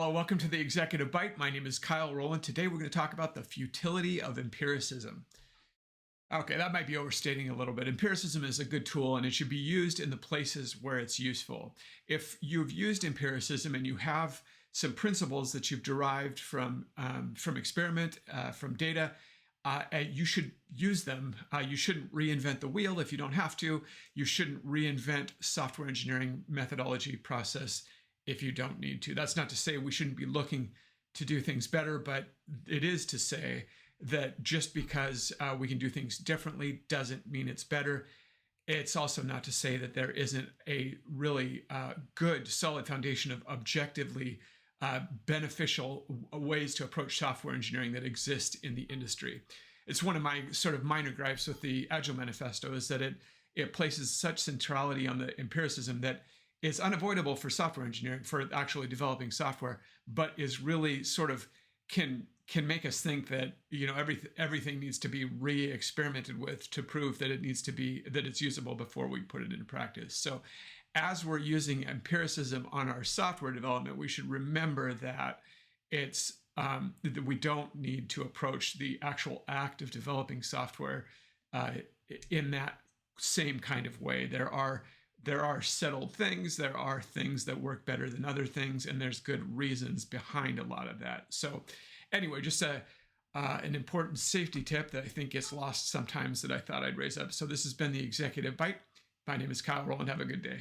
Hello, welcome to the Executive Bite. My name is Kyle Rowland. Today we're going to talk about the futility of empiricism. Okay, that might be overstating a little bit. Empiricism is a good tool and it should be used in the places where it's useful. If you've used empiricism and you have some principles that you've derived from experiment, from data, you should use them. You shouldn't reinvent the wheel if you don't have to. You shouldn't reinvent software engineering methodology process if you don't need to. That's not to say we shouldn't be looking to do things better, but it is to say that just because we can do things differently doesn't mean it's better. It's also not to say that there isn't a really good, solid foundation of objectively beneficial ways to approach software engineering that exist in the industry. It's one of my sort of minor gripes with the Agile Manifesto is that it places such centrality on the empiricism that it's unavoidable for software engineering, for actually developing software, but is really sort of can make us think that everything needs to be re-experimented with to prove that it's usable before we put it into practice. So as we're using empiricism on our software development, we should remember that that we don't need to approach the actual act of developing software in that same kind of way. There are settled things, there are things that work better than other things, and there's good reasons behind a lot of that. So anyway, just an important safety tip that I think gets lost sometimes that I thought I'd raise up. So this has been the Executive Bite. My name is Kyle Rowland. Have a good day.